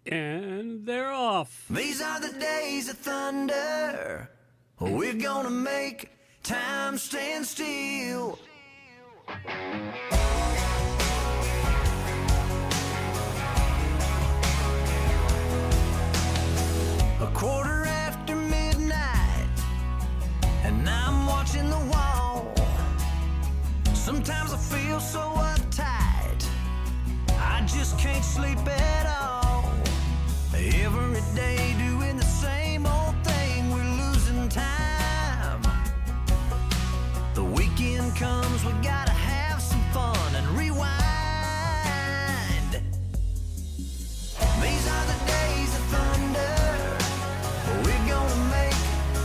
And they're off. These are the days of thunder. We're gonna make time stand still. A quarter after midnight, and I'm watching the wall. Sometimes I feel so uptight, I just can't sleep at all. Every day doing the same old thing, we're losing time. The weekend comes, we gotta have some fun and rewind. These are the days of thunder. We're gonna make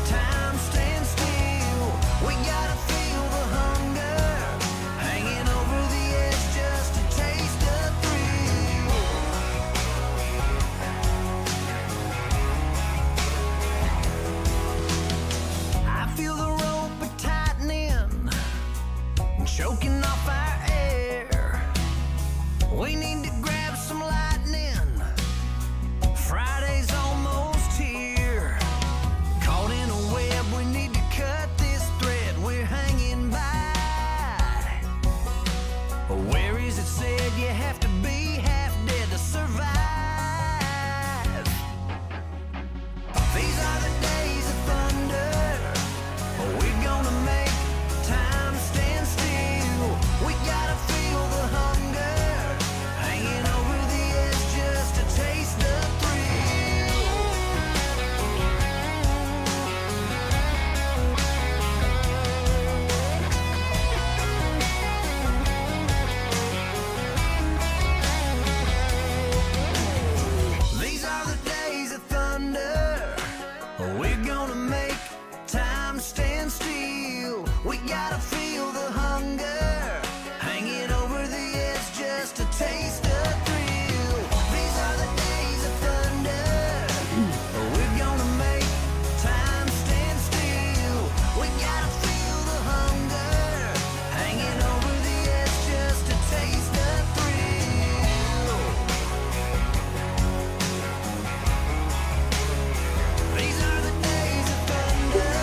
time stand still. We gotta feel the hunger, hanging over the edge just to taste the thrill. I feel the rope tightening, choking off our air. We need to grab some lightning. Friday's almost here. Caught in a web, we need to cut this thread we're hanging by. Where is it said you have to be half dead to survive? These are the days of thunder. We're gonna make time stand still. We gotta feel the hunger, hanging over the edge just to taste the thrill. These are the days of thunder. We're gonna make time stand still. We gotta feel the hunger, hanging over the edge just to taste the thrill. These are the days of thunder. We're gonna make time stand still. We gotta feel the hunger, hanging over the edge just to taste the thrill. These are the days of thunder.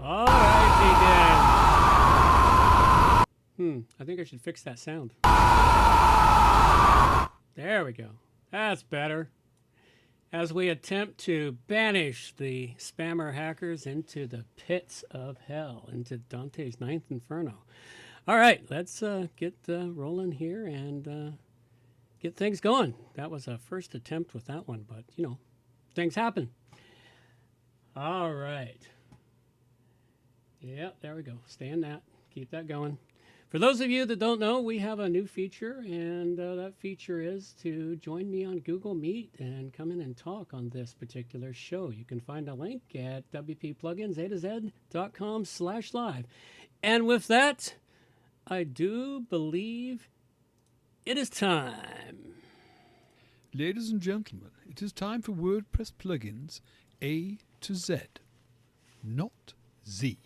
All right, Dan. I think I should fix that sound. There we go. That's better. As we attempt to banish the spammer hackers into the pits of hell, into Dante's Ninth Inferno. All right, let's get rolling here and get things going. That was a first attempt with that one, but, you know, things happen. All right. Yep, there we go. Stay in that. Keep that going. For those of you that don't know, we have a new feature, and that feature is to join me on Google Meet and come in and talk on this particular show. You can find a link at wppluginzatozed.com/live. And with that, I do believe it is time. Ladies and gentlemen, it is time for WordPress plugins A to Z, not Z.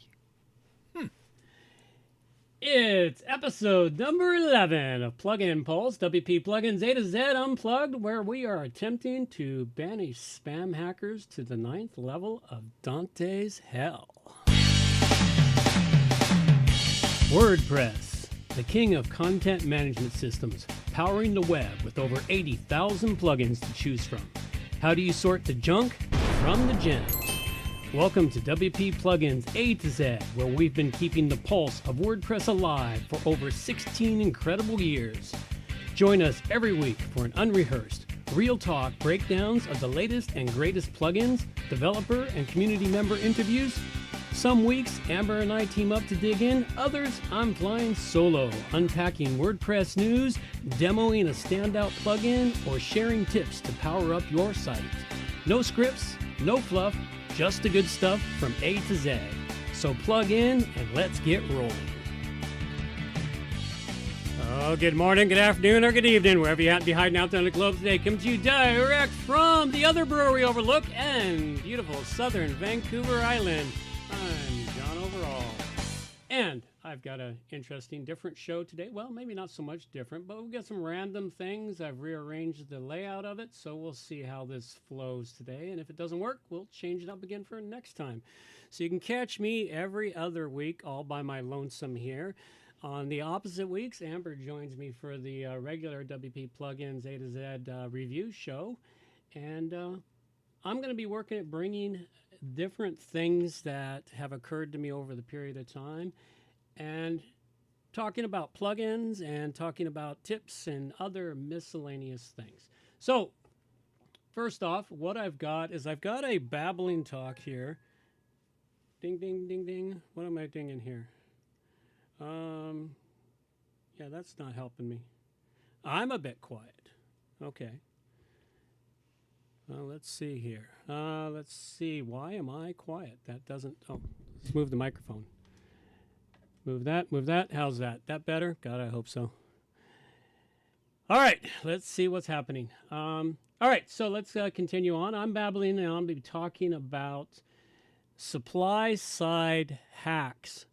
It's episode number 11 of Plugin Pulse, WP Plugins A to Z Unplugged, where we are attempting to banish spam hackers to the 9th level of Dante's Hell. WordPress, the king of content management systems, powering the web with over 80,000 plugins to choose from. How do you sort the junk from the gems? Welcome to WP Plugins A to Z, where we've been keeping the pulse of WordPress alive for over 16 incredible years. Join us every week for an unrehearsed, real talk breakdowns of the latest and greatest plugins, developer and community member interviews. Some weeks, Amber and I team up to dig in. Others, I'm flying solo, unpacking WordPress news, demoing a standout plugin, or sharing tips to power up your site. No scripts, no fluff, just the good stuff from A to Z. So plug in and let's get rolling. Well, good morning, good afternoon, or good evening, wherever you happen to be hiding out there on the globe today. Coming to you direct from the other brewery overlook and beautiful southern Vancouver Island. I'm John Overall. And I've got an interesting, different show today. Well, maybe not so much different, but we've got some random things. I've rearranged the layout of it, so we'll see how this flows today. And if it doesn't work, we'll change it up again for next time. So you can catch me every other week all by my lonesome here. On the opposite weeks, Amber joins me for the regular WP Plugins A to Z review show. And I'm going to be working at bringing different things that have occurred to me over the period of time and talking about plugins and talking about tips and other miscellaneous things. So first off, what I've got is I've got a babbling talk here. Ding, ding, ding, ding. What am I dinging here? Yeah, that's not helping me. I'm a bit quiet. Okay. Well, let's see here. Let's see. Why am I quiet? That doesn't... Oh, let's move the microphone. Move that, move that. How's that? That better? God, I hope so. All right, let's see what's happening. All right, so let's continue on. I'm babbling and I'll be talking about supply-side hacks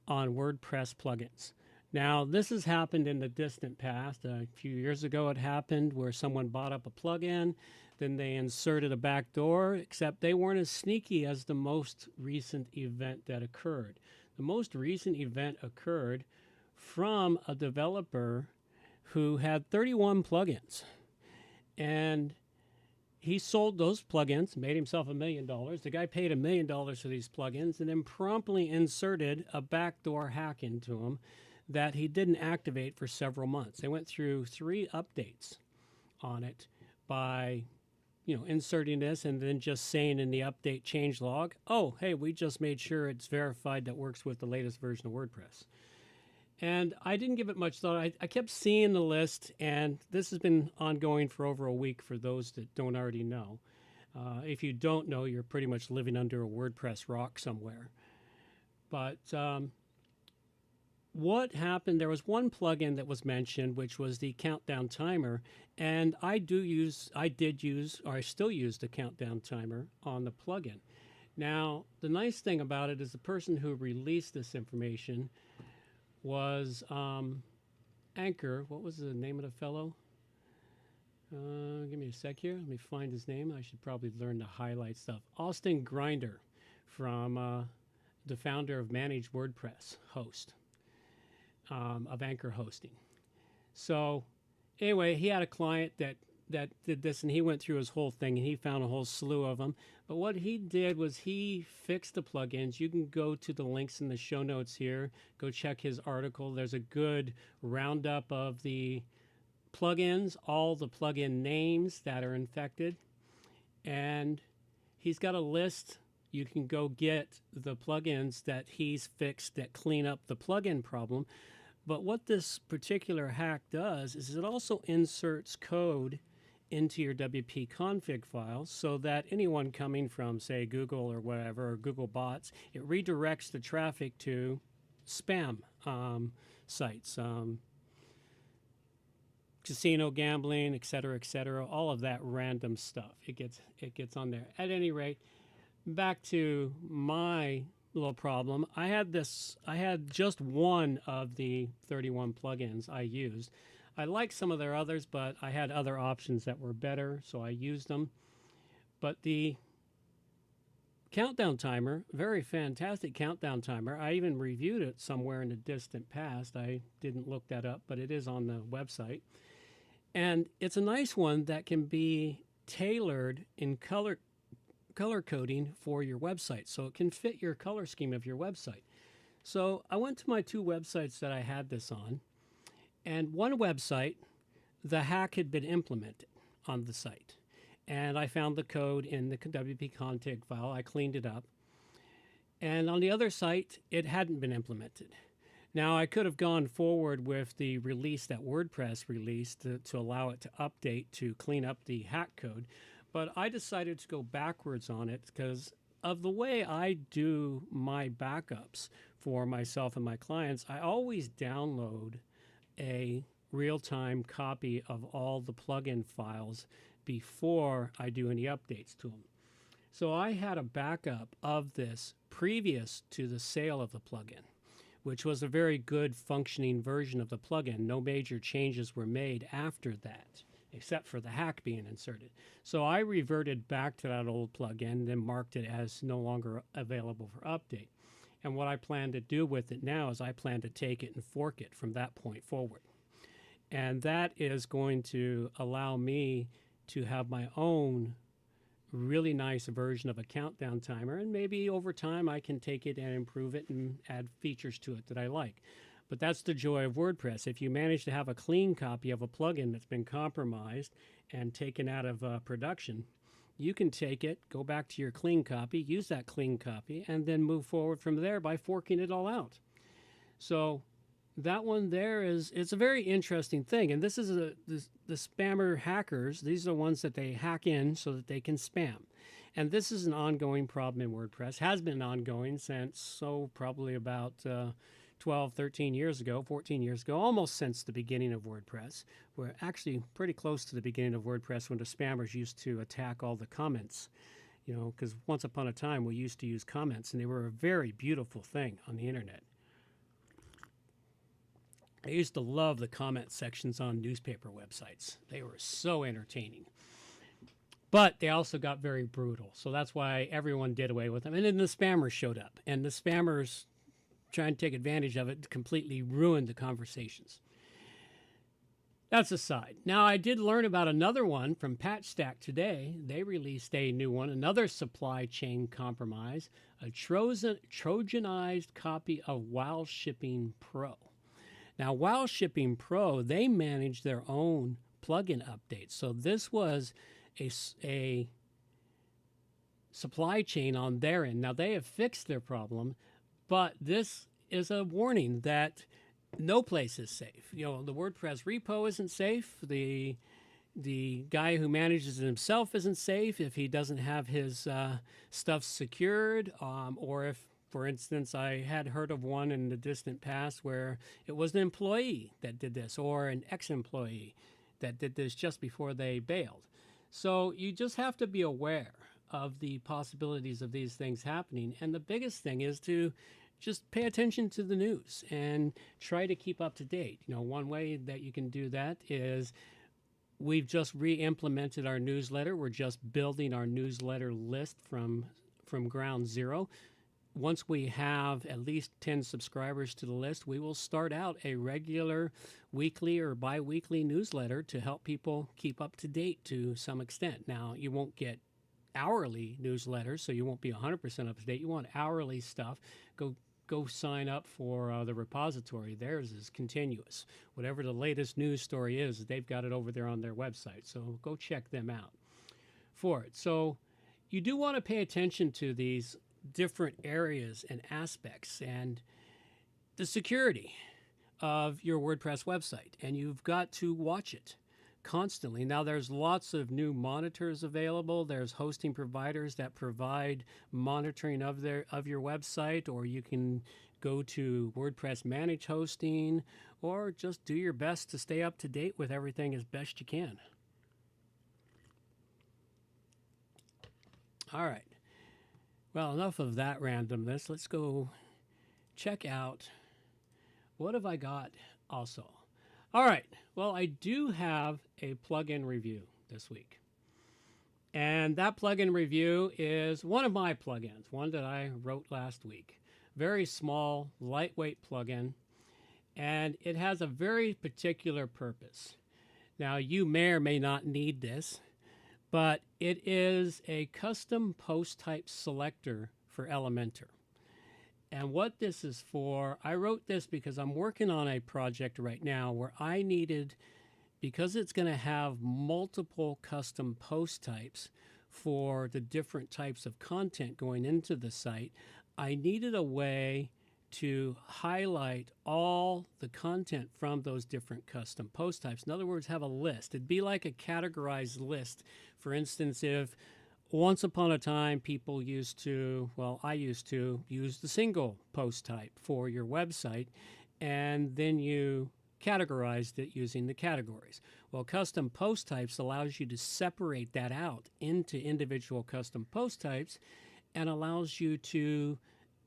on WordPress plugins. Now, this has happened in the distant past. A few years ago, it happened where someone bought up a plugin, then they inserted a backdoor, except they weren't as sneaky as the most recent event that occurred. The most recent event occurred from a developer who had 31 plugins. And he sold those plugins, made himself $1 million. The guy paid $1 million for these plugins and then promptly inserted a backdoor hack into them that he didn't activate for several months. They went through 3 updates on it by, inserting this and then just saying in the update changelog, oh, hey, we just made sure it's verified that works with the latest version of WordPress. And I didn't give it much thought. I kept seeing the list, and this has been ongoing for over a week for those that don't already know. If you don't know, you're pretty much living under a WordPress rock somewhere. But what happened, there was one plugin that was mentioned, which was the countdown timer. And I still use the countdown timer on the plugin. Now, the nice thing about it is the person who released this information was Anchor. What was the name of the fellow? Give me a sec here. Let me find his name. I should probably learn to highlight stuff. Austin Grinder, from the founder of Managed WordPress host of Anchor Hosting. So anyway, he had a client that did this, and he went through his whole thing, and he found a whole slew of them. But what he did was he fixed the plugins. You can go to the links in the show notes here. Go check his article. There's a good roundup of the plugins, all the plugin names that are infected. And he's got a list. You can go get the plugins that he's fixed that clean up the plugin problem. But what this particular hack does is it also inserts code into your WP config file so that anyone coming from, say, Google or whatever, or Google bots, it redirects the traffic to spam sites, casino gambling, et cetera, all of that random stuff. It gets on there. At any rate, back to my little problem. I had just one of the 31 plugins I used. I liked some of their others, but I had other options that were better, so I used them. But the countdown timer, very fantastic countdown timer. I even reviewed it somewhere in the distant past. I didn't look that up, but it is on the website. And it's a nice one that can be tailored in color coding for your website, so it can fit your color scheme of your website. So I went to my 2 websites that I had this on, and one website, the hack had been implemented on the site, and I found the code in the WP config file. I cleaned it up, and on the other site, it hadn't been implemented. Now, I could have gone forward with the release that WordPress released to allow it to update to clean up the hack code, but I decided to go backwards on it because of the way I do my backups for myself and my clients. I always download a real-time copy of all the plugin files before I do any updates to them. So I had a backup of this previous to the sale of the plugin, which was a very good functioning version of the plugin. No major changes were made after that, except for the hack being inserted. So I reverted back to that old plugin and then marked it as no longer available for update. And what I plan to do with it now is I plan to take it and fork it from that point forward. And that is going to allow me to have my own really nice version of a countdown timer, and maybe over time I can take it and improve it and add features to it that I like. But that's the joy of WordPress. If you manage to have a clean copy of a plugin that's been compromised and taken out of production, you can take it, go back to your clean copy, use that clean copy, and then move forward from there by forking it all out. So that one there it's a very interesting thing. And this is the spammer hackers. These are the ones that they hack in so that they can spam. And this is an ongoing problem in WordPress, has been ongoing since, probably about 12, 13 years ago, 14 years ago, almost since the beginning of WordPress. We're actually pretty close to the beginning of WordPress when the spammers used to attack all the comments. You know, because once upon a time we used to use comments, and they were a very beautiful thing on the internet. I used to love the comment sections on newspaper websites. They were so entertaining. But they also got very brutal. So that's why everyone did away with them. And then the spammers showed up. And the spammers, trying to take advantage of it, completely ruined the conversations. That's aside. Now, I did learn about another one from PatchStack today. They released a new one, another supply chain compromise, a Trojanized copy of While Shipping Pro. Now, While Shipping Pro, they manage their own plugin updates. So this was a supply chain on their end. Now, they have fixed their problem, but this is a warning that no place is safe. You know, the WordPress repo isn't safe. The guy who manages it himself isn't safe if he doesn't have his stuff secured, or if, for instance, I had heard of one in the distant past where it was an employee that did this, or an ex-employee that did this just before they bailed. So you just have to be aware of the possibilities of these things happening. And the biggest thing is to just pay attention to the news and try to keep up to date. You know, one way that you can do that is we've just re-implemented our newsletter. We're just building our newsletter list from ground zero. Once we have at least 10 subscribers to the list, we will start out a regular weekly or bi-weekly newsletter to help people keep up to date to some extent. Now, you won't get hourly newsletters, so you won't be 100% up to date. You want hourly stuff. Go sign up for the repository. Theirs is continuous. Whatever the latest news story is, they've got it over there on their website. So go check them out for it. So you do want to pay attention to these different areas and aspects and the security of your WordPress website, and you've got to watch it constantly. Now, there's lots of new monitors available. There's hosting providers that provide monitoring of your website, or you can go to WordPress Managed Hosting, or just do your best to stay up to date with everything as best you can. All right. Well, enough of that randomness. Let's go check out what have I got also. All right. Well, I do have a plugin review this week. And that plugin review is one of my plugins, one that I wrote last week. Very small, lightweight plugin, and it has a very particular purpose. Now, you may or may not need this, but it is a custom post type selector for Elementor. And what this is for, I wrote this because I'm working on a project right now where I needed, because it's going to have multiple custom post types for the different types of content going into the site, I needed a way to highlight all the content from those different custom post types. In other words, have a list. It'd be like a categorized list. For instance, if once upon a time people used to, well, I used to use the single post type for your website, and then you categorized it using the categories. Well, custom post types allows you to separate that out into individual custom post types and allows you to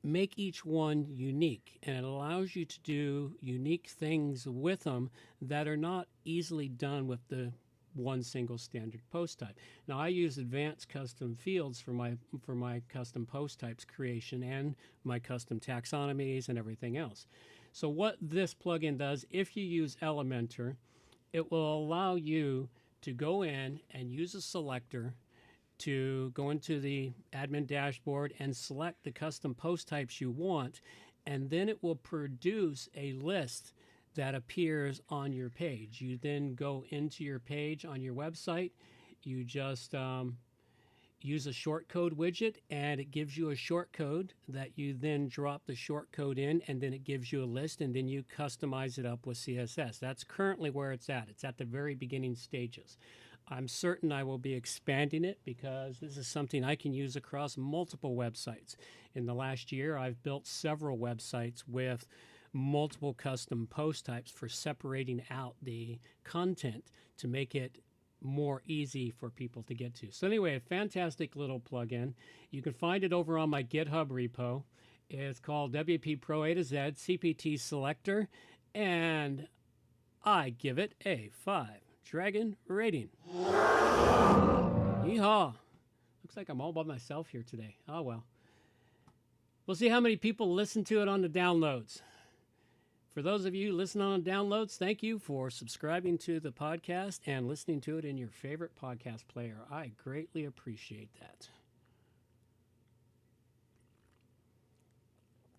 make each one unique, and it allows you to do unique things with them that are not easily done with the one single standard post type. Now, I use advanced custom fields for my custom post types creation and my custom taxonomies and everything else. So what this plugin does, if you use Elementor, it will allow you to go in and use a selector to go into the admin dashboard and select the custom post types you want, and then it will produce a list that appears on your page. You then go into your page on your website, you just use a shortcode widget, and it gives you a shortcode that you then drop the shortcode in, and then it gives you a list, and then you customize it up with CSS. That's currently where it's at. It's at the very beginning stages. I'm certain I will be expanding it because this is something I can use across multiple websites. In the last year, I've built several websites with multiple custom post types for separating out the content to make it more easy for people to get to. So anyway, a fantastic little plugin. You can find it over on my GitHub repo. It's called WP Pro A to Z CPT Selector, and I give it a 5 dragon rating. Yeehaw! Looks like I'm all by myself here today. Oh well. We'll see how many people listen to it on the downloads. For those of you listening on downloads, thank you for subscribing to the podcast and listening to it in your favorite podcast player. I greatly appreciate that.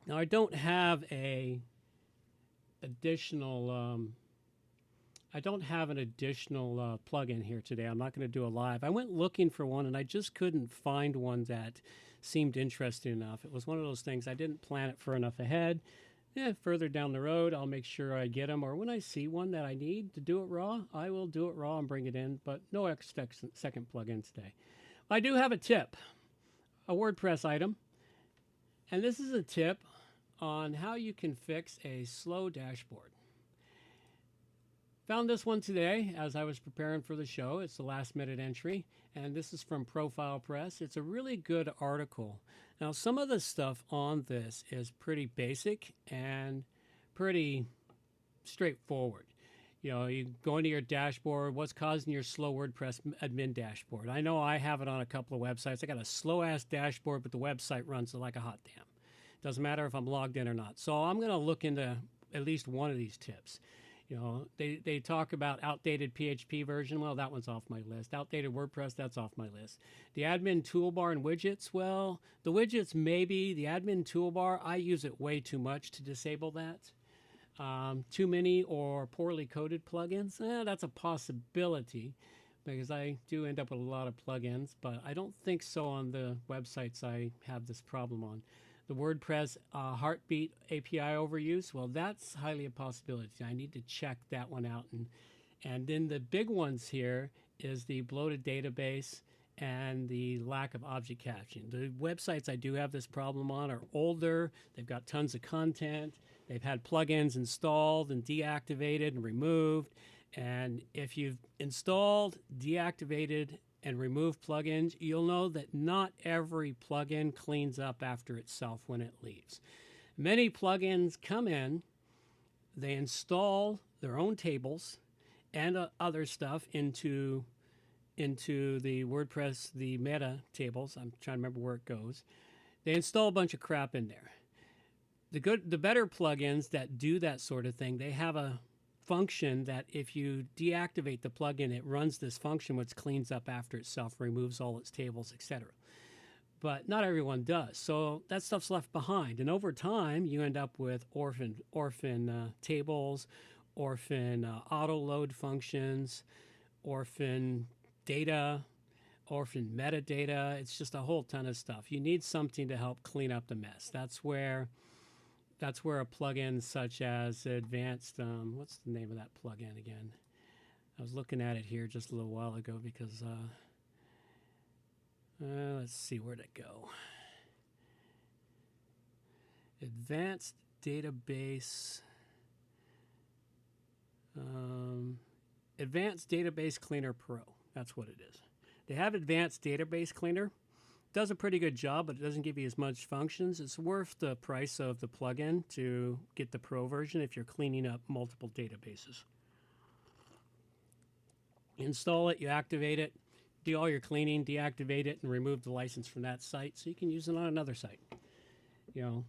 Now, I don't have an additional plugin here today. I'm not going to do a live. I went looking for one, and I just couldn't find one that seemed interesting enough. It was one of those things, I didn't plan it far enough ahead. Further down the road, I'll make sure I get them, or when I see one that I need to do it raw, I will do it raw and bring it in, but no second plugin today. I do have a tip, a WordPress item, and this is a tip on how you can fix a slow dashboard. Found this one today as I was preparing for the show. It's the last minute entry, and this is from Profile Press. It's a really good article. Now, some of the stuff on this is pretty basic and pretty straightforward. You know, you go into your dashboard, what's causing your slow WordPress admin dashboard? I know I have it on a couple of websites. I got a slow-ass dashboard, but the website runs like a hot damn. Doesn't matter if I'm logged in or not. So I'm going to look into at least one of these tips. You know, they talk about outdated PHP version. Well, that one's off my list. Outdated WordPress, that's off my list. The admin toolbar and widgets, well, the widgets maybe. The admin toolbar, I use it way too much to disable that. Too many or poorly coded plugins, that's a possibility because I do end up with a lot of plugins, but I don't think so on the websites I have this problem on. The WordPress heartbeat API overuse, well, that's highly a possibility. I need to check that one out. And then the big ones here is the bloated database and the lack of object caption. The websites I do have this problem on are older. They've got tons of content. They've had plugins installed and deactivated and removed. And if you've installed, deactivated, and remove plugins, you'll know that not every plugin cleans up after itself when it leaves. Many plugins come in, they install their own tables and other stuff into the WordPress, the meta tables. I'm trying to remember where it goes. They install a bunch of crap in there. The better plugins that do that sort of thing, they have a function that if you deactivate the plugin, it runs this function which cleans up after itself, removes all its tables, etc. But not everyone does, so that stuff's left behind. And over time, you end up with orphan tables, orphan auto load functions, orphan data, orphan metadata. It's just a whole ton of stuff. You need something to help clean up the mess. That's where a plugin such as advanced, what's the name of that plugin again? I was looking at it here just a little while ago because, let's see, where'd it go? Advanced database. Advanced Database Cleaner Pro. That's what it is. They have Advanced Database Cleaner. Does a pretty good job, but it doesn't give you as much functions. It's worth the price of the plugin to get the Pro version if you're cleaning up multiple databases. Install it, you activate it, do all your cleaning, deactivate it, and remove the license from that site so you can use it on another site. You know,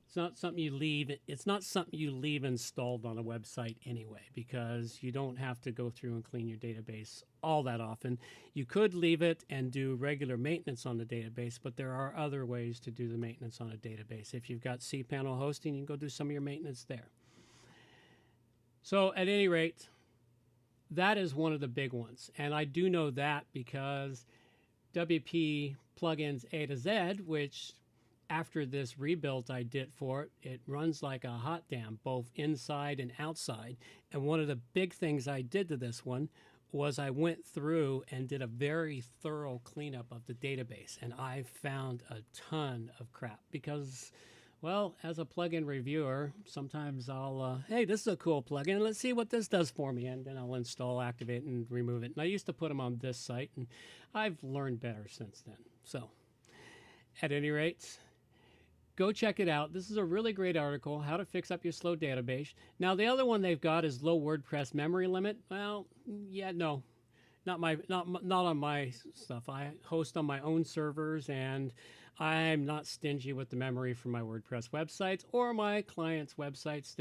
it's not something you leave. It's not something you leave installed on a website anyway, because you don't have to go through and clean your database all that often. You could leave it and do regular maintenance on the database, but there are other ways to do the maintenance on a database. If you've got cPanel hosting, you can go do some of your maintenance there. So at any rate, that is one of the big ones. And I do know that because WP Plugins A to Z, which after this rebuild I did for it, it runs like a hot damn, both inside and outside. And one of the big things I did to this one was I went through and did a very thorough cleanup of the database. And I found a ton of crap because, well, as a plugin reviewer, sometimes I'll, hey, this is a cool plugin. Let's see what this does for me. And then I'll install, activate, and remove it. And I used to put them on this site, and I've learned better since then. So at any rate, go check it out. This is a really great article, How to Fix Up Your Slow Database. Now, the other one they've got is Low WordPress Memory Limit. Well, yeah, no. Not on my stuff. I host on my own servers, and I'm not stingy with the memory for my WordPress websites or my clients' websites.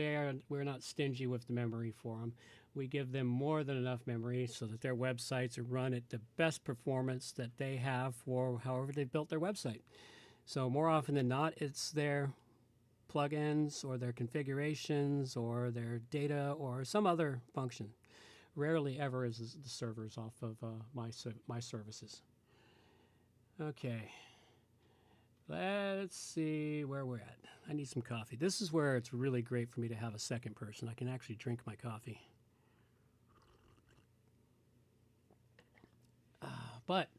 We're not stingy with the memory for them. We give them more than enough memory so that their websites are run at the best performance that they have for however they built their website. So more often than not, it's their plugins or their configurations or their data or some other function. Rarely ever is the servers off of my services. Okay. Let's see where we're at. I need some coffee. This is where it's really great for me to have a second person. I can actually drink my coffee. But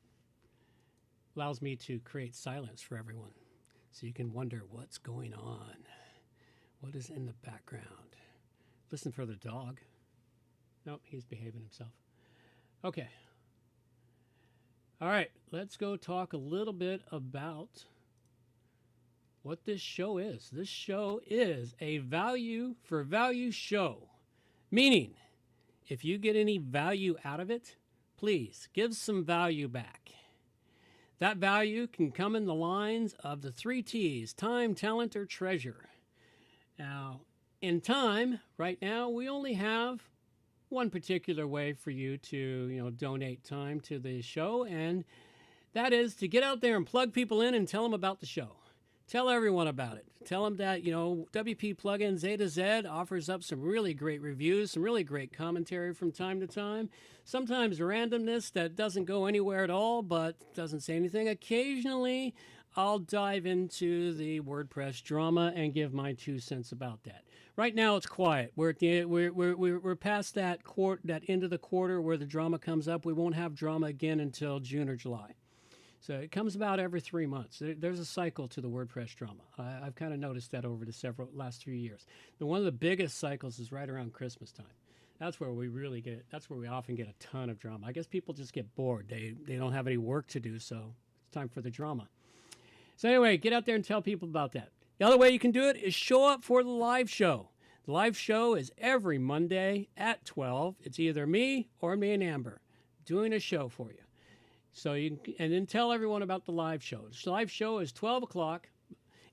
allows me to create silence for everyone. So you can wonder what's going on. What is in the background? Listen for the dog. Nope, he's behaving himself. Okay. All right, let's go talk a little bit about what this show is. This show is a value for value show. Meaning, if you get any value out of it, please give some value back. That value can come in the lines of the 3 T's, time, talent, or treasure. Now, in time, right now, we only have one particular way for you to, donate time to the show, and that is to get out there and plug people in and tell them about the show. Tell everyone about it. Tell them that, WP Plugins A to Z offers up some really great reviews, some really great commentary from time to time. Sometimes randomness that doesn't go anywhere at all, but doesn't say anything. Occasionally, I'll dive into the WordPress drama and give my 2 cents about that. Right now, it's quiet. We're past that end of the quarter where the drama comes up. We won't have drama again until June or July. So it comes about every 3 months. There's a cycle to the WordPress drama. I've kind of noticed that over the last 3 years. One of the biggest cycles is right around Christmas time. That's where we really get. That's where we often get a ton of drama. I guess people just get bored. They don't have any work to do, so it's time for the drama. So anyway, get out there and tell people about that. The other way you can do it is show up for the live show. The live show is every Monday at 12. It's either me or me and Amber doing a show for you. So and then tell everyone about the live show. The live show is 12 o'clock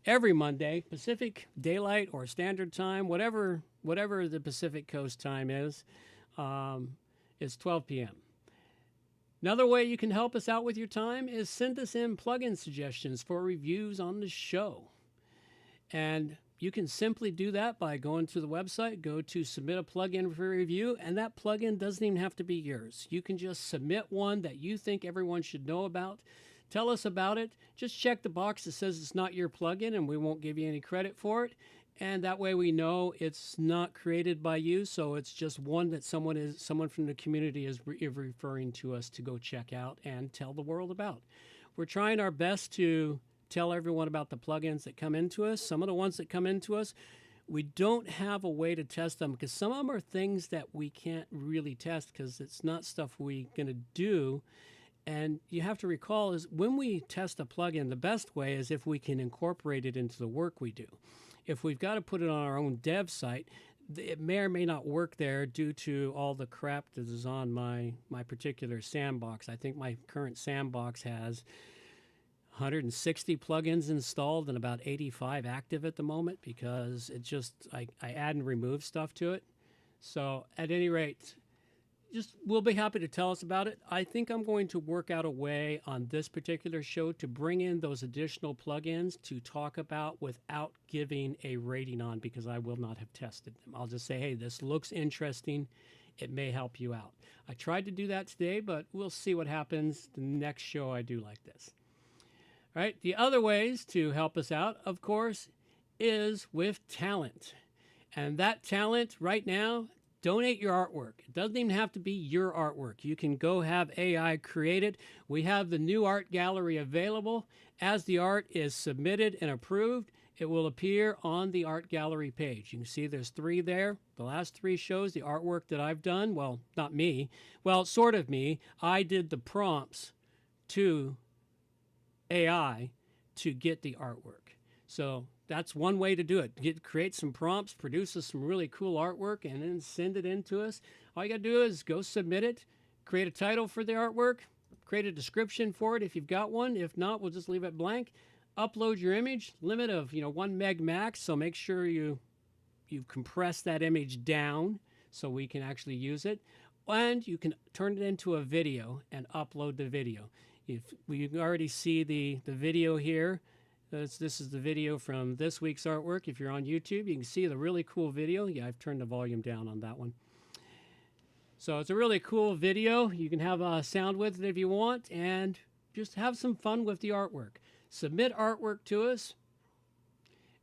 every Monday, Pacific Daylight or Standard Time, whatever the Pacific Coast time is 12 p.m. Another way you can help us out with your time is send us in plugin suggestions for reviews on the show. And you can simply do that by going to the website, go to submit a plugin for review, and that plugin doesn't even have to be yours. You can just submit one that you think everyone should know about. Tell us about it. Just check the box that says it's not your plugin, and we won't give you any credit for it. And that way we know it's not created by you, so it's just one that someone from the community is referring to us to go check out and tell the world about. We're trying our best to tell everyone about the plugins that come into us. Some of the ones that come into us, we don't have a way to test them because some of them are things that we can't really test because it's not stuff we're going to do. And you have to recall is when we test a plugin, the best way is if we can incorporate it into the work we do. If we've got to put it on our own dev site, it may or may not work there due to all the crap that is on my particular sandbox. I think my current sandbox has 160 plugins installed and about 85 active at the moment because it just I add and remove stuff to it. So at any rate, just we'll be happy to tell us about it. I think I'm going to work out a way on this particular show to bring in those additional plugins to talk about without giving a rating on because I will not have tested them. I'll just say, hey, this looks interesting. It may help you out. I tried to do that today, but we'll see what happens the next show I do like this. All right, the other ways to help us out, of course, is with talent. And that talent right now, donate your artwork. It doesn't even have to be your artwork. You can go have AI create it. We have the new art gallery available. As the art is submitted and approved, it will appear on the art gallery page. You can see there's 3 there. The last 3 shows the artwork that I've done. Well, not me. Well, sort of me. I did the prompts to AI to get the artwork. So that's one way to do it. Create some prompts, produce us some really cool artwork, and then send it in to us. All you got to do is go submit it, create a title for the artwork, create a description for it if you've got one. If not, we'll just leave it blank. Upload your image, limit of 1 meg max, so make sure you've compressed that image down so we can actually use it. And you can turn it into a video and upload the video. If we already see the video here, this is the video from this week's artwork. If you're on YouTube, you can see the really cool video. Yeah, I've turned the volume down on that one. So it's a really cool video. You can have a sound with it if you want and just have some fun with the artwork. Submit artwork to us.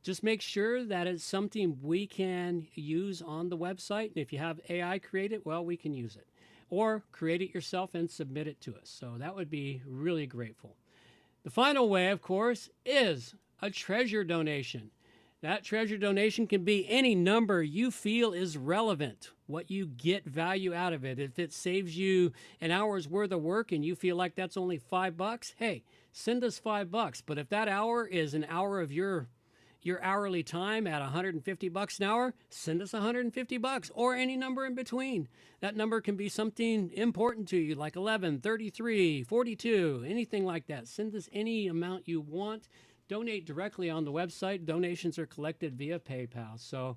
Just make sure that it's something we can use on the website. And if you have AI create it, well, we can use it. Or create it yourself and submit it to us. So that would be really grateful. The final way, of course, is a treasure donation. That treasure donation can be any number you feel is relevant, what you get value out of it. If it saves you an hour's worth of work and you feel like that's only $5, hey, send us $5. But if that hour is an hour of your hourly time at $150 an hour, send us $150 or any number in between. That number can be something important to you like 11, 33, 42, anything like that. Send us any amount you want. Donate directly on the website. Donations are collected via PayPal. So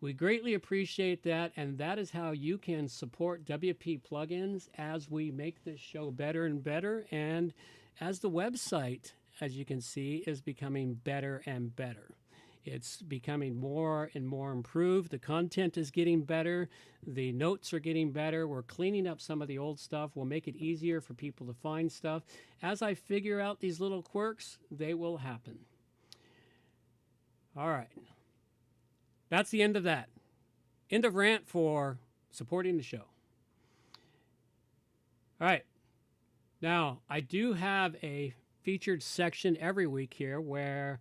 we greatly appreciate that, and that is how you can support WP Plugins as we make this show better and better, and as the website, as you can see, is becoming better and better. It's becoming more and more improved. The content is getting better. The notes are getting better. We're cleaning up some of the old stuff. We'll make it easier for people to find stuff. As I figure out these little quirks, they will happen. All right. That's the end of that. End of rant for supporting the show. All right. Now, I do have a featured section every week here where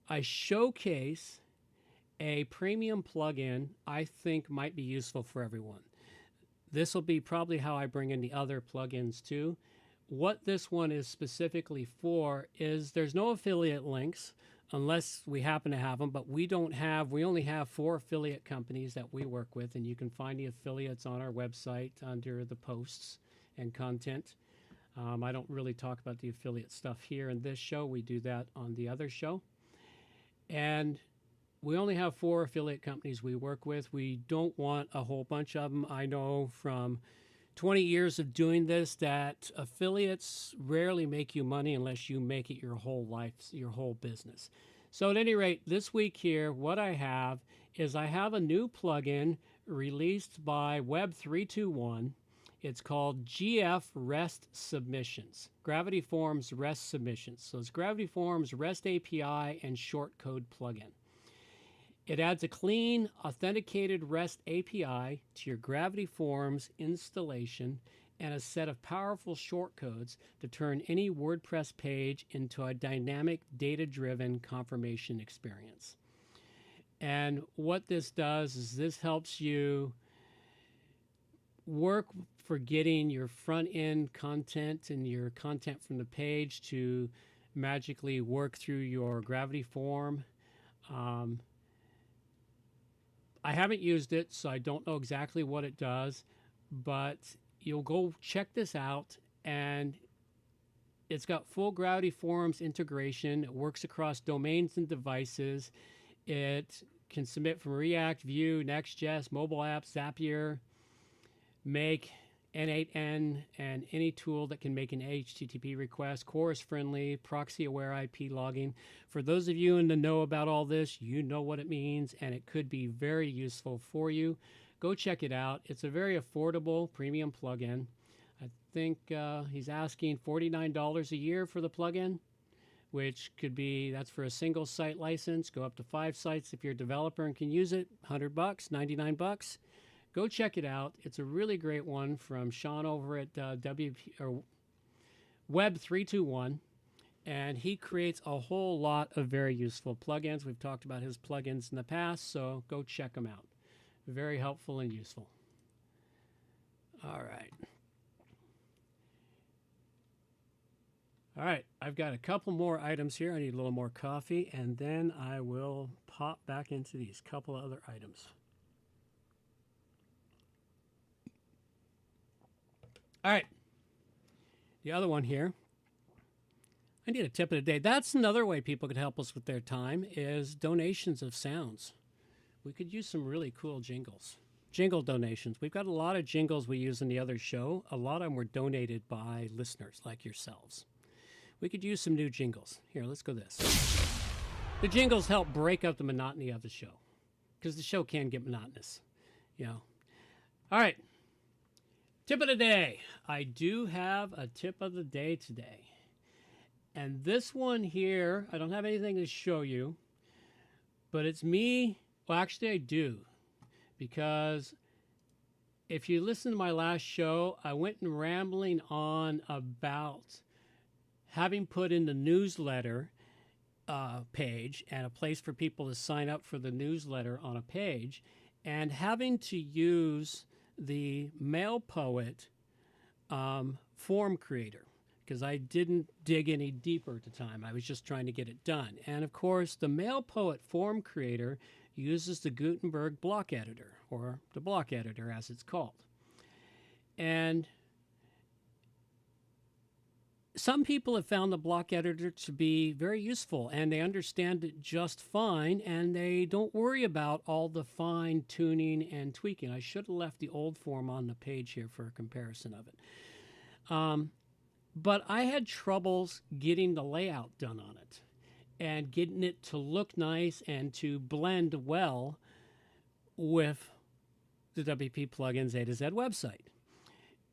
I showcase a premium plugin I think might be useful for everyone. This will be probably how I bring in the other plugins too. What this one is specifically for is there's no affiliate links unless we happen to have them, but we only have 4 affiliate companies that we work with, and you can find the affiliates on our website under the posts and content. I don't really talk about the affiliate stuff here in this show. We do that on the other show. And we only have 4 affiliate companies we work with. We don't want a whole bunch of them. I know from 20 years of doing this that affiliates rarely make you money unless you make it your whole life, your whole business. So at any rate, this week here, what I have is I have a new plugin released by Web 321. It's called GF REST Submissions, Gravity Forms REST Submissions. So it's Gravity Forms REST API and shortcode plugin. It adds a clean, authenticated REST API to your Gravity Forms installation and a set of powerful shortcodes to turn any WordPress page into a dynamic, data-driven confirmation experience. And what this does is this helps you work for getting your front end content and your content from the page to magically work through your Gravity form. I haven't used it, so I don't know exactly what it does, but you'll go check this out, and it's got full Gravity Forms integration. It works across domains and devices. It can submit from React, Vue, Next.js, mobile apps, Zapier, Make, N8N, and any tool that can make an HTTP request, chorus friendly, proxy aware IP logging. For those of you in the know about all this, you know what it means, and it could be very useful for you. Go check it out. It's a very affordable premium plugin. I think he's asking $49 a year for the plugin, which could be, that's for a single site license. Go up to 5 sites if you're a developer and can use it. $100, $99. Go check it out. It's a really great one from Sean over at Web321, and he creates a whole lot of very useful plugins. We've talked about his plugins in the past, so go check them out. Very helpful and useful. All right. All right, I've got a couple more items here. I need a little more coffee, and then I will pop back into these couple other items. All right, the other one here, I need a tip of the day. That's another way people could help us with their time, is donations of sounds. We could use some really cool jingles. Jingle donations. We've got a lot of jingles we use in the other show. A lot of them were donated by listeners like yourselves. We could use some new jingles. Here, let's go this. The jingles help break up the monotony of the show, because the show can get monotonous, you know. All right. Tip of the day. I do have a tip of the day today. And this one here, I don't have anything to show you, but it's me. Well, actually, I do. Because if you listen to my last show, I went and rambling on about having put in the newsletter page and a place for people to sign up for the newsletter on a page, and having to use the MailPoet form creator, because I didn't dig any deeper at the time. I was just trying to get it done. And of course, the MailPoet form creator uses the Gutenberg block editor, or the block editor as it's called. And some people have found the block editor to be very useful, and they understand it just fine, and they don't worry about all the fine tuning and tweaking. I should have left the old form on the page here for a comparison of it. But I had troubles getting the layout done on it and getting it to look nice and to blend well with the WP Plugins A to Z website.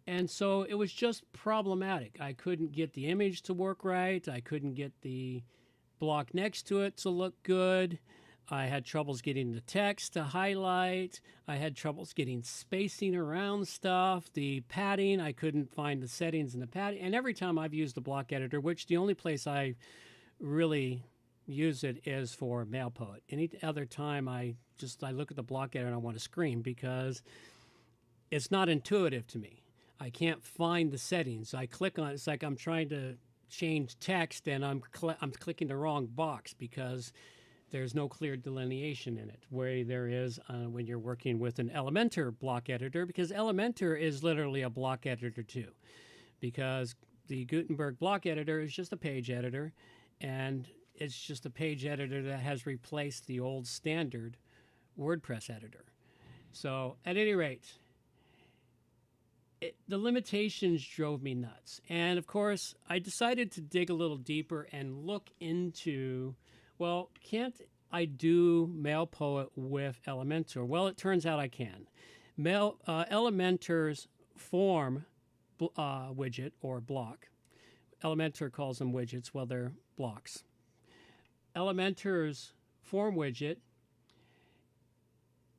And so it was just problematic. I couldn't get the image to work right. I couldn't get the block next to it to look good. I had troubles getting the text to highlight. I had troubles getting spacing around stuff. The padding, I couldn't find the settings in the padding. And every time I've used the block editor, which the only place I really use it is for MailPoet. Any other time I look at the block editor and I want to scream, because it's not intuitive to me. I can't find the settings. I click on it. It's like I'm trying to change text and I'm clicking the wrong box, because there's no clear delineation in it, where there is when you're working with an Elementor block editor, because Elementor is literally a block editor too, because the Gutenberg block editor is just a page editor, and it's just a page editor that has replaced the old standard WordPress editor. So at any rate, the limitations drove me nuts. And of course, I decided to dig a little deeper and look into, well, can't I do MailPoet with Elementor? Well, it turns out I can. Elementor's form widget or block, Elementor calls them widgets, well, they're blocks. Elementor's form widget,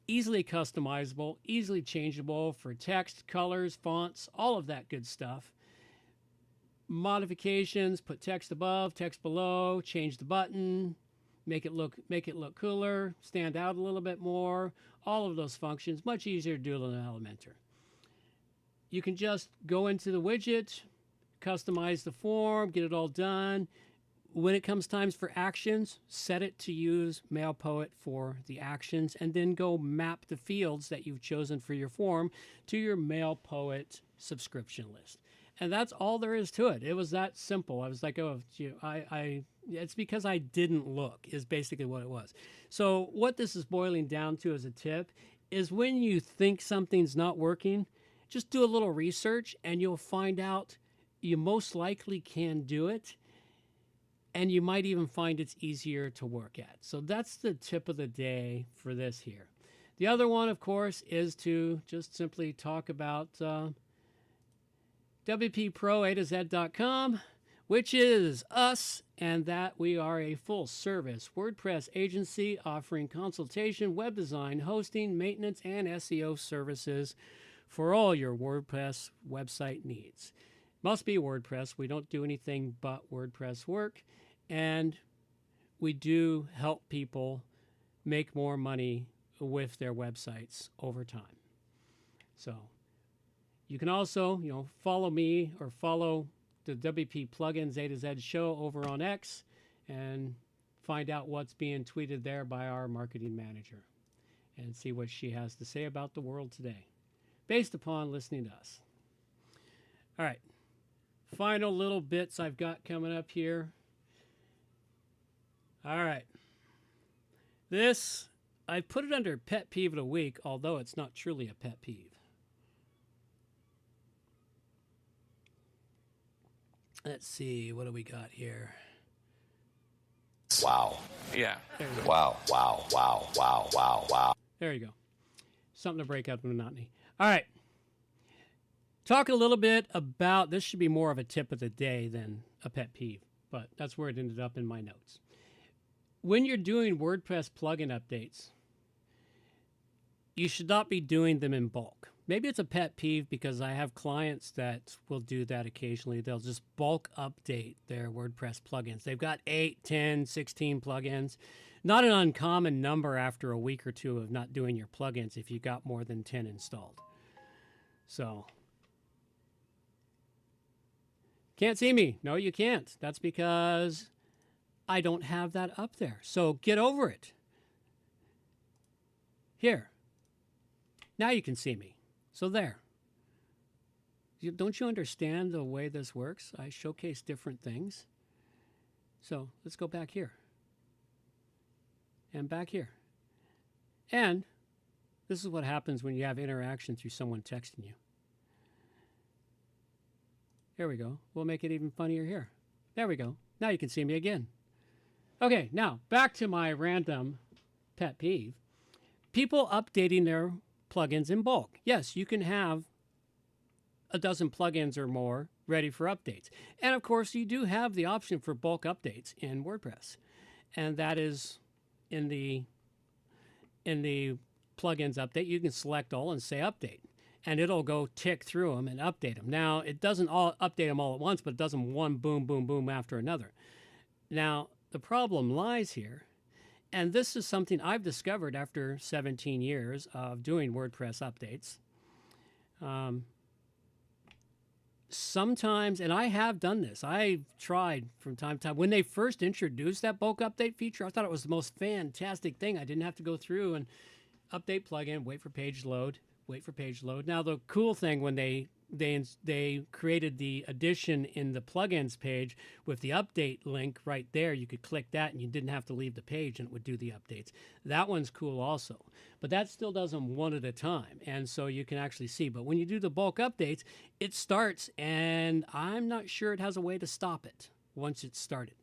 easily customizable, easily changeable for text, colors, fonts, all of that good stuff. Modifications, put text above, text below, change the button, make it look cooler, stand out a little bit more. All of those functions, much easier to do than Elementor. You can just go into the widget, customize the form, get it all done. When it comes times for actions, set it to use MailPoet for the actions, and then go map the fields that you've chosen for your form to your MailPoet subscription list. And that's all there is to it. It was that simple. I was like, oh, it's because I didn't look, is basically what it was. So what this is boiling down to as a tip is when you think something's not working, just do a little research and you'll find out you most likely can do it. And you might even find it's easier to work at. So that's the tip of the day for this here. The other one, of course, is to just simply talk about WPPro-A-to-Z.com, which is us, and that we are a full-service WordPress agency offering consultation, web design, hosting, maintenance, and SEO services for all your WordPress website needs. Must be WordPress. We don't do anything but WordPress work. And we do help people make more money with their websites over time. So you can also, follow me or follow the WP Plugins A to Z show over on X and find out what's being tweeted there by our marketing manager and see what she has to say about the world today based upon listening to us. All right. Final little bits I've got coming up here. All right. This, I put it under pet peeve of the week, although it's not truly a pet peeve. Let's see, what do we got here? Wow. Yeah. Wow. There you go. Something to break up the monotony. All right. Talk a little bit about, this should be more of a tip of the day than a pet peeve, but that's where it ended up in my notes. When you're doing WordPress plugin updates, you should not be doing them in bulk. Maybe it's a pet peeve because I have clients that will do that occasionally. They'll just bulk update their WordPress plugins. They've got 8, 10, 16 plugins. Not an uncommon number after a week or two of not doing your plugins if you got more than 10 installed. So, can't see me. No, you can't. That's because I don't have that up there. So get over it. Here. Now you can see me. So there. Don't you understand the way this works? I showcase different things. So let's go back here. And back here. And this is what happens when you have interaction through someone texting you. There we go. We'll make it even funnier here. There we go. Now you can see me again. Okay, now back to my random pet peeve. People updating their plugins in bulk. Yes, you can have a dozen plugins or more ready for updates. And of course, you do have the option for bulk updates in WordPress. And that is in the plugins update, you can select all and say update. And it'll go tick through them and update them. Now, it doesn't all update them all at once, but it does them one boom, boom, boom after another. Now, the problem lies here, and this is something I've discovered after 17 years of doing WordPress updates. Sometimes, and I have done this, I've tried from time to time. When they first introduced that bulk update feature, I thought it was the most fantastic thing. I didn't have to go through and update plugin, wait for page load. Now, the cool thing when they created the addition in the plugins page with the update link right there, you could click that and you didn't have to leave the page and it would do the updates. That one's cool also. But that still does them one at a time. And so you can actually see. But when you do the bulk updates, it starts and I'm not sure it has a way to stop it once it's started.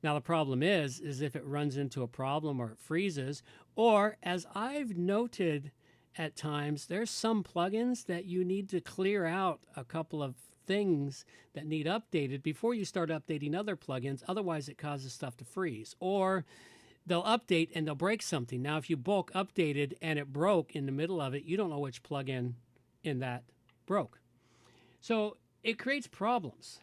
Now, the problem is if it runs into a problem or it freezes, or as I've noted at times, there's some plugins that you need to clear out a couple of things that need updated before you start updating other plugins. Otherwise, it causes stuff to freeze. Or they'll update and they'll break something. Now, if you bulk updated and it broke in the middle of it, you don't know which plugin in that broke. So it creates problems.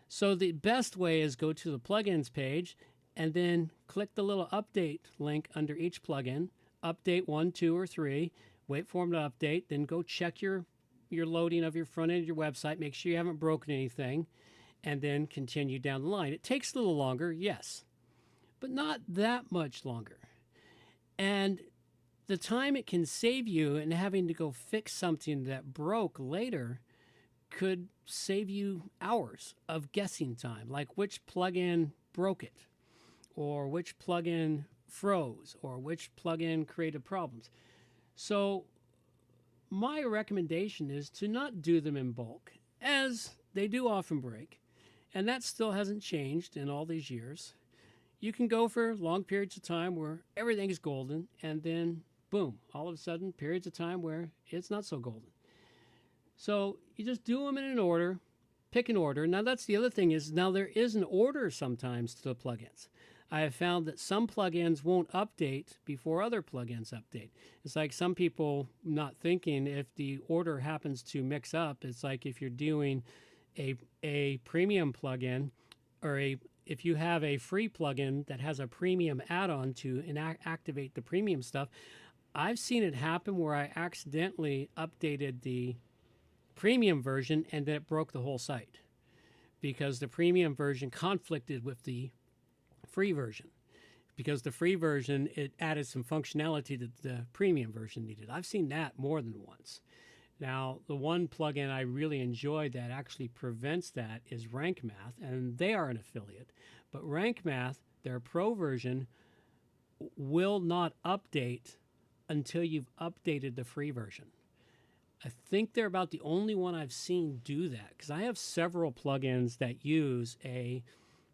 So the best way is go to the plugins page and then click the little update link under each plugin. Update 1, 2, or 3. Wait for them to update. Then go check your loading of your front end of your website. Make sure you haven't broken anything, and then continue down the line. It takes a little longer, yes, but not that much longer. And the time it can save you in having to go fix something that broke later could save you hours of guessing time, like which plugin broke it, or which plugin froze, or which plugin created problems. So my recommendation is to not do them in bulk, as they do often break, and that still hasn't changed in all these years. You can go for long periods of time where everything is golden, and then boom, all of a sudden periods of time where it's not so golden. So you just do them in an order, pick an order. Now that's the other thing is now there is an order sometimes to the plugins. I have found that some plugins won't update before other plugins update. It's like some people not thinking if the order happens to mix up. It's like if you're doing a premium plugin, or if you have a free plugin that has a premium add-on to activate the premium stuff. I've seen it happen where I accidentally updated the premium version and then it broke the whole site because the premium version conflicted with the free version, because the free version, it added some functionality that the premium version needed. I've seen that more than once. Now, the one plugin I really enjoy that actually prevents that is Rank Math, and they are an affiliate. But Rank Math, their pro version, will not update until you've updated the free version. I think they're about the only one I've seen do that, because I have several plugins that use a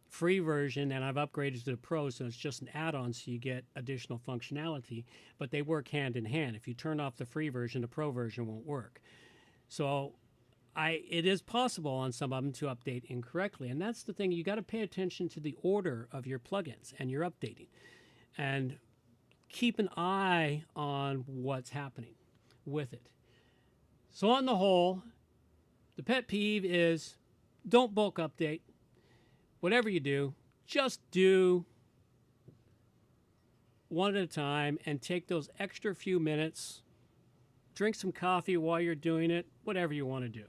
free version and I've upgraded to the pro, so it's just an add-on so you get additional functionality, but they work hand in hand. If you turn off the free version, the pro version won't work. So it is possible on some of them to update incorrectly, and that's the thing. You got to pay attention to the order of your plugins and your updating, and keep an eye on what's happening with it. So on the whole, the pet peeve is don't bulk update. Whatever you do, just do one at a time and take those extra few minutes, drink some coffee while you're doing it, whatever you want to do.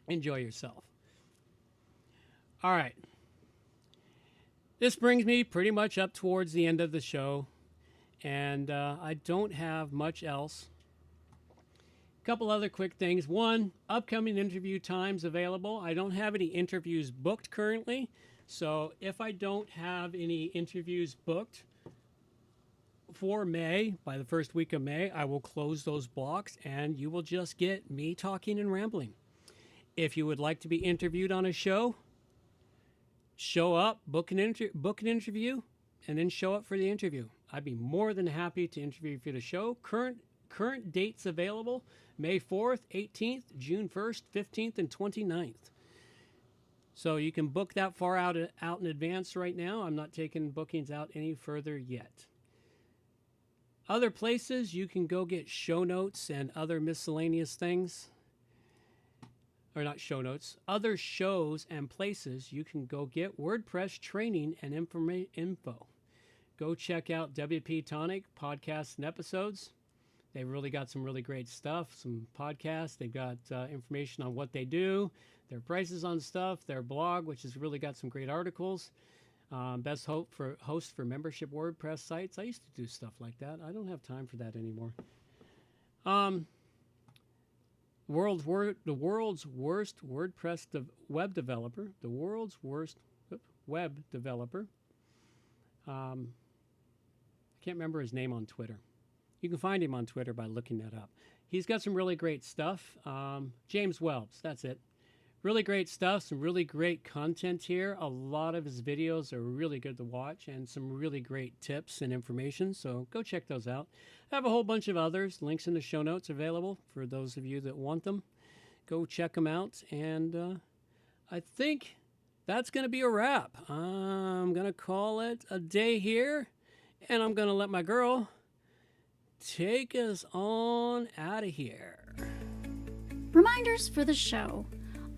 Enjoy yourself. All right. This brings me pretty much up towards the end of the show, and I don't have much else. A couple other quick things. One, upcoming interview times available. I don't have any interviews booked currently, so if I don't have any interviews booked for May, by the first week of May, I will close those blocks and you will just get me talking and rambling. If you would like to be interviewed on a show, show up, book an interview, and then show up for the interview. I'd be more than happy to interview for the show. Current dates available: May 4th, 18th, June 1st, 15th, and 29th. So you can book that far out in advance right now. I'm not taking bookings out any further yet. Other places you can go get show notes and other miscellaneous things. Or not show notes. Other shows and places you can go get WordPress training and info. Go check out WP Tonic podcasts and episodes. They've really got some really great stuff, some podcasts. They've got information on what they do, their prices on stuff, their blog, which has really got some great articles. Best host for membership WordPress sites. I used to do stuff like that. I don't have time for that anymore. The world's worst WordPress web developer. The world's worst web developer. I can't remember his name on Twitter. You can find him on Twitter by looking that up. He's got some really great stuff. James Wells, that's it. Really great stuff, some really great content here. A lot of his videos are really good to watch and some really great tips and information, so go check those out. I have a whole bunch of others, links in the show notes available for those of you that want them. Go check them out, and I think that's going to be a wrap. I'm going to call it a day here, and I'm going to let my girl take us on out of here. Reminders for the show.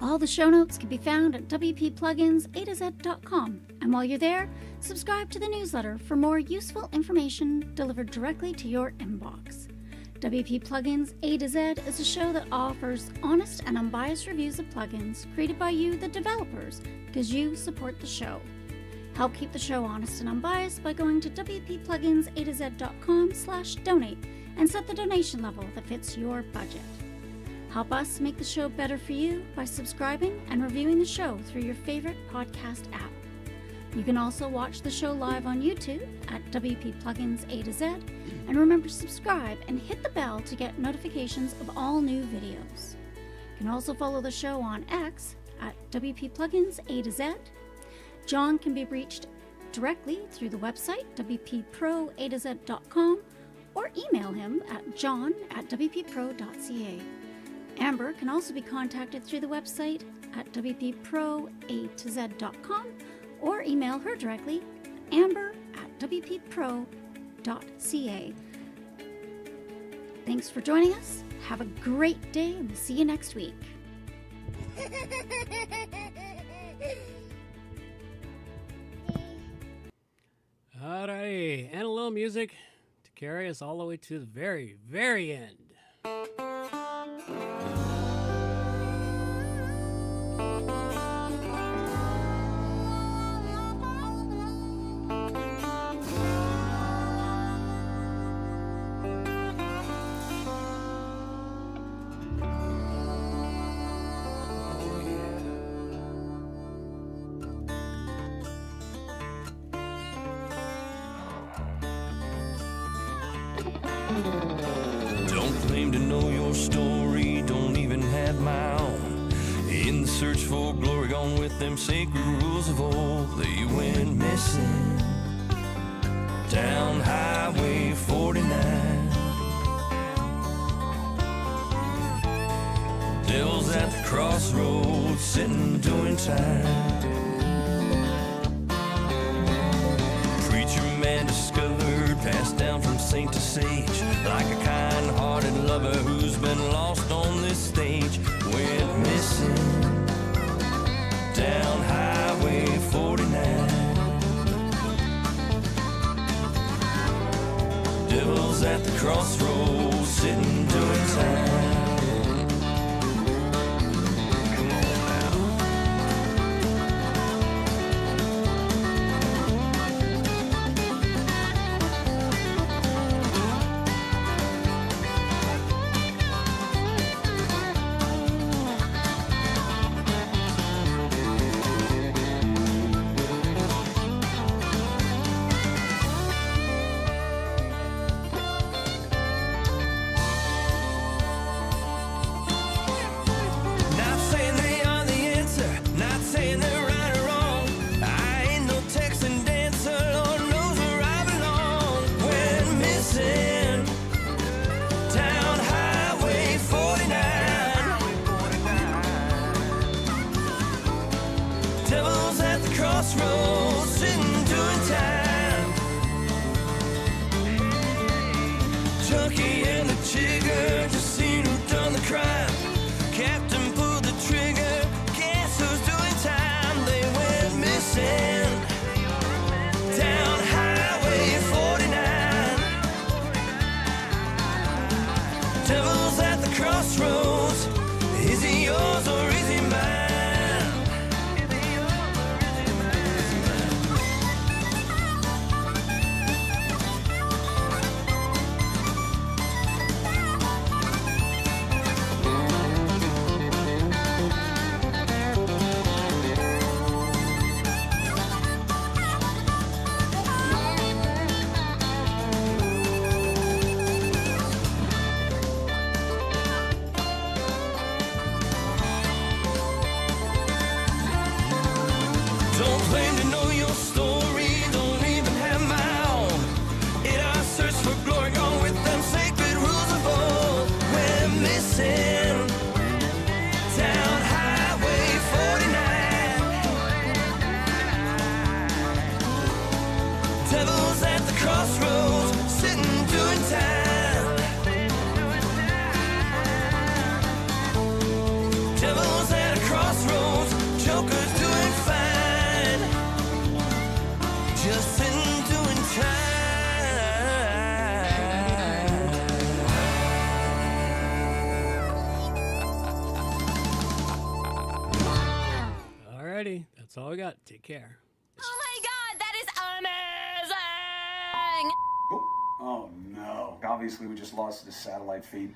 All the show notes can be found at wppluginsa2z.com. And while you're there, subscribe to the newsletter for more useful information delivered directly to your inbox. WP Plugins A to Z is a show that offers honest and unbiased reviews of plugins created by you, the developers, because you support the show. Help keep the show honest and unbiased by going to wppluginsa2z.com/donate and set the donation level that fits your budget. Help us make the show better for you by subscribing and reviewing the show through your favorite podcast app. You can also watch the show live on YouTube at WP Plugins A to Z, and remember to subscribe and hit the bell to get notifications of all new videos. You can also follow the show on X at WP Plugins A to Z. John can be reached directly through the website wpproatoz.com or email him at john@wppro.ca. Amber can also be contacted through the website at wpproatoz.com or email her directly, amber@wppro.ca. Thanks for joining us. Have a great day, and we'll see you next week. Alrighty, and a little music to carry us all the way to the very, very end. Don't claim to know your story, don't even have my own. In the search for glory, gone with them sacred rules of old. They went missing down Highway 49. Devil's at the crossroads, sitting doing time. Preacher man discovered, passed down from saint to sage, like a kind-hearted lover who's been lost on this stage. Went missing down Highway 49. Devil's at the crossroads, sitting doing time. Crossroads, sitting doing time. Junkie and the jigger, just seen who done the crime. Captain pulled the trigger, guess who's doing time? They went missing down Highway 49. Devil's at the crossroads, is he yours or is he mine? Alrighty, that's all I got. Take care. Oh my god, that is amazing! Oh no. Obviously, we just lost the satellite feed.